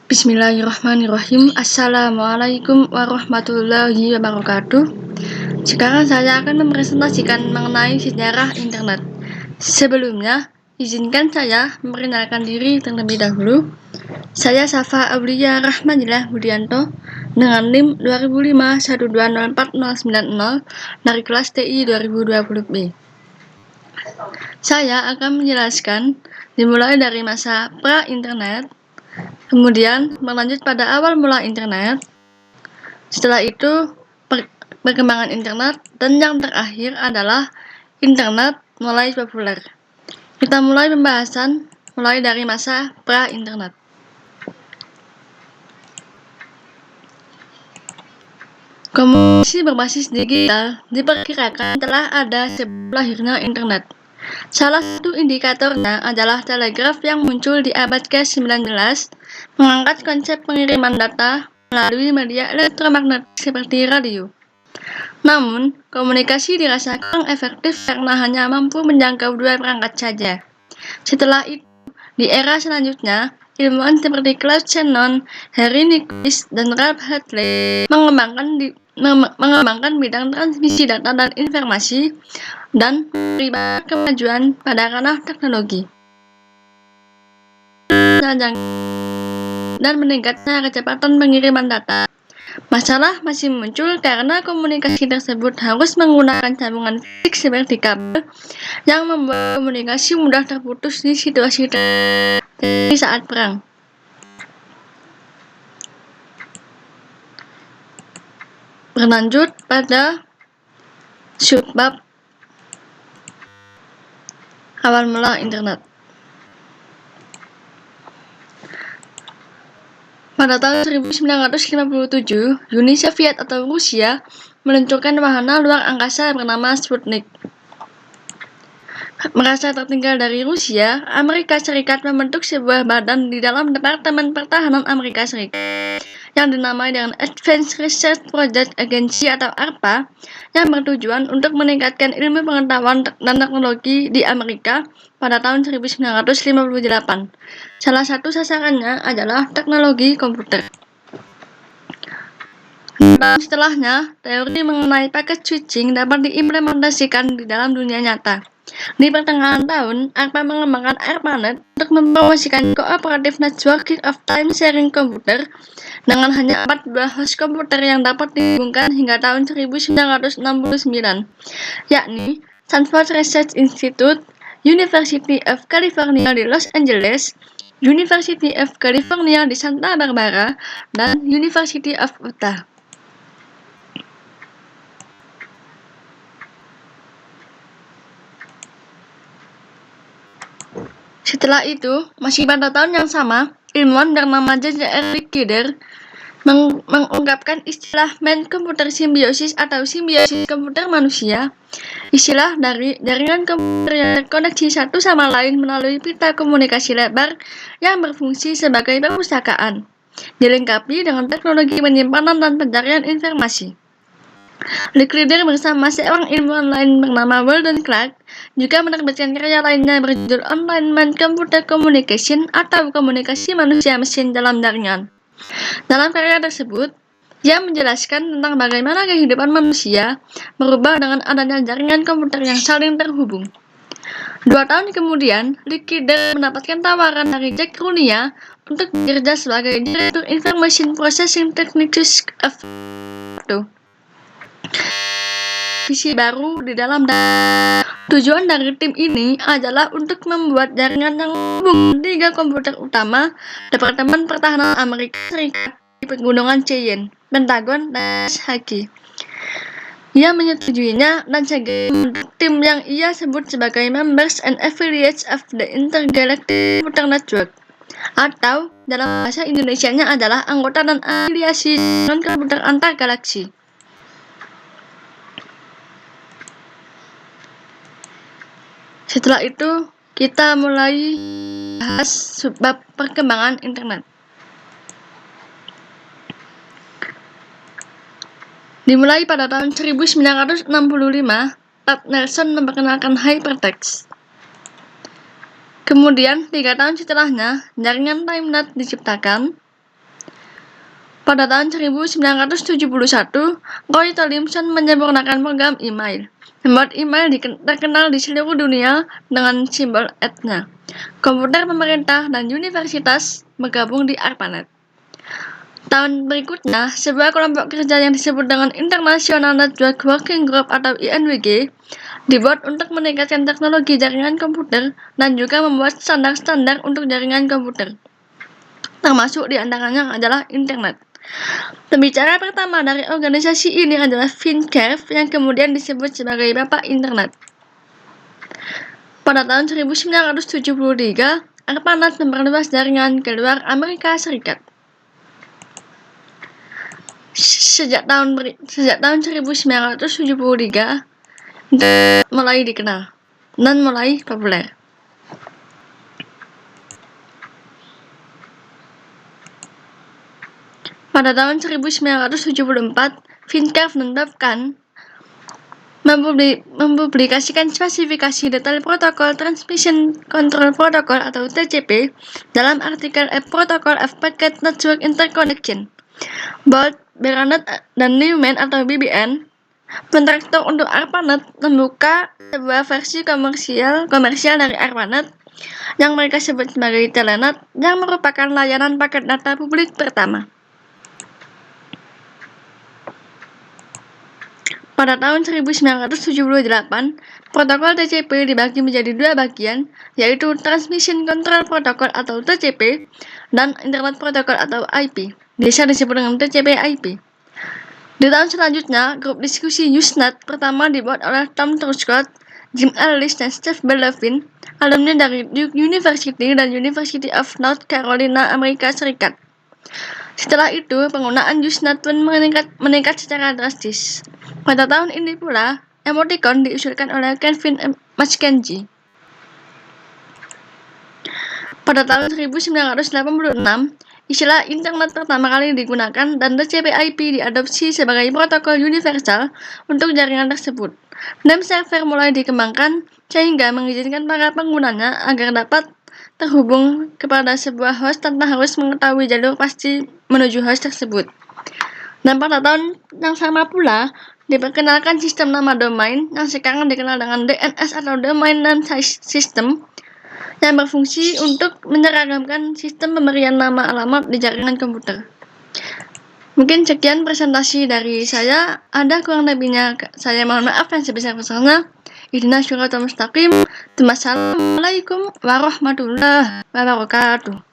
Bismillahirrahmanirrahim. Assalamualaikum warahmatullahi wabarakatuh. Sekarang saya akan mempresentasikan mengenai sejarah internet. Sebelumnya, izinkan saya memperkenalkan diri terlebih dahulu. Saya Safa Aulia Rahmanillah Budianto dengan NIM 2005120490 dari kelas TI 2020B. Saya akan menjelaskan dimulai dari masa pra-internet, kemudian berlanjut pada awal mula internet, setelah itu perkembangan internet, dan yang terakhir adalah internet mulai populer. Kita mulai pembahasan mulai dari masa pra-internet. Komunikasi berbasis digital diperkirakan telah ada sebelum lahirnya internet. Salah satu indikatornya adalah telegraf yang muncul di abad ke-19, mengangkat konsep pengiriman data melalui media elektromagnetik seperti radio. Namun, komunikasi dirasa kurang efektif karena hanya mampu menjangkau 2 perangkat saja. Setelah itu, di era selanjutnya, ilmuwan seperti Claude Shannon, Henry Nyquist, dan Ralph Hadley mengembangkan bidang transmisi data dan informasi dan memberi kemajuan pada ranah teknologi dan meningkatnya kecepatan pengiriman data. Masalah masih muncul karena komunikasi tersebut harus menggunakan sambungan fisik seperti kabel yang membuat komunikasi mudah terputus di situasi saat perang. Berlanjut pada subbab awal mula internet. Pada tahun 1957, Uni Soviet atau Rusia meluncurkan wahana luar angkasa bernama Sputnik. Merasa tertinggal dari Rusia, Amerika Serikat membentuk sebuah badan di dalam Departemen Pertahanan Amerika Serikat yang dinamai dengan Advanced Research Project Agency atau ARPA, yang bertujuan untuk meningkatkan ilmu pengetahuan dan teknologi di Amerika pada tahun 1958. Salah satu sasarannya adalah teknologi komputer. Dan setelahnya, teori mengenai packet switching dapat diimplementasikan di dalam dunia nyata. Di pertengahan tahun, ARPA mengembangkan ARPANET untuk mempromosikan Cooperative Networking of Time Sharing Computer dengan hanya 42 host komputer yang dapat dihubungkan hingga tahun 1969, yakni Stanford Research Institute, University of California di Los Angeles, University of California di Santa Barbara, dan University of Utah. Setelah itu, masih pada tahun yang sama, ilmuwan bernama J.J.R. Licklider mengungkapkan istilah man-computer symbiosis atau simbiosis komputer manusia, istilah dari jaringan komputer yang terkoneksi satu sama lain melalui pita komunikasi lebar yang berfungsi sebagai perpustakaan, dilengkapi dengan teknologi penyimpanan dan pencarian informasi. Licklider bersama seorang ilmuwan lain bernama Weldon Clark juga menerbitkan karya lainnya berjudul Online Man-Computer Communication atau komunikasi manusia-mesin dalam jaringan. Dalam karya tersebut, ia menjelaskan tentang bagaimana kehidupan manusia berubah dengan adanya jaringan komputer yang saling terhubung. 2 tahun kemudian, Licklider mendapatkan tawaran dari Jack Runia untuk bekerja sebagai Director Information Processing Techniques of visi baru di dalam data. Tujuan dari tim ini adalah untuk membuat jaringan yang menghubungkan 3 komputer utama Departemen Pertahanan Amerika Serikat di Pegunungan Cheyenne, Pentagon, dan Haki. Ia menyetujuinya dan segera membentuk tim yang ia sebut sebagai Members and Affiliates of the Intergalactic Computer Network, atau dalam bahasa Indonesianya adalah anggota dan afiliasi jaringan komputer antar galaksi. Setelah itu, kita mulai bahas subbab perkembangan internet. Dimulai pada tahun 1965, Pat Nelson memperkenalkan hypertext. Kemudian, 3 tahun setelahnya, jaringan TimeNet diciptakan. Pada tahun 1971, Roy Tomlinson menyempurnakan program email, membuat email terkenal di seluruh dunia dengan simbol @-nya. Komputer pemerintah dan universitas bergabung di ARPANET. Tahun berikutnya, sebuah kelompok kerja yang disebut dengan International Network Working Group atau INWG dibuat untuk meningkatkan teknologi jaringan komputer dan juga membuat standar-standar untuk jaringan komputer. Termasuk diantaranya adalah internet. Pembicara pertama dari organisasi ini adalah Vint Cerf yang kemudian disebut sebagai Bapak Internet. Pada tahun 1973, ARPANET memperluas jaringan ke luar Amerika Serikat. Sejak tahun 1973, mulai dikenal dan mulai populer. Pada tahun 1974, Vint Cerf menetapkan mempublikasikan spesifikasi detail protokol Transmission Control Protocol atau TCP dalam artikel A Protocol of Packet Network Interconnection. Bolt, Beranet, dan Newman atau BBN, kontraktor untuk ARPANET, membuka sebuah versi komersial dari ARPANET yang mereka sebut sebagai Telenet, yang merupakan layanan paket data publik pertama. Pada tahun 1978, protokol TCP dibagi menjadi dua bagian, yaitu Transmission Control Protocol atau TCP dan Internet Protocol atau IP. Bisa disebut dengan TCP/IP. Di tahun selanjutnya, grup diskusi Usenet pertama dibuat oleh Tom Truscott, Jim Ellis, dan Steve Bellovin, alumni dari Duke University dan University of North Carolina, Amerika Serikat. Setelah itu, penggunaan Usenet pun meningkat secara drastis. Pada tahun ini pula, emoticon diusulkan oleh Kevin McKenzie. Pada tahun 1986, istilah internet pertama kali digunakan dan TCP/IP diadopsi sebagai protokol universal untuk jaringan tersebut. Name server mulai dikembangkan sehingga mengizinkan para penggunanya agar dapat terhubung kepada sebuah host tanpa harus mengetahui jalur pasti menuju host tersebut. Dan pada tahun yang sama pula, diperkenalkan sistem nama domain yang sekarang dikenal dengan DNS atau Domain Name System, yang berfungsi untuk menyeragamkan sistem pemberian nama alamat di jaringan komputer. Mungkin sekian presentasi dari saya. Ada kurang lebihnya saya mohon maaf yang sebesar-besarnya. Ihdinas siratal mustaqim. Wassalamualaikum warahmatullahi wabarakatuh.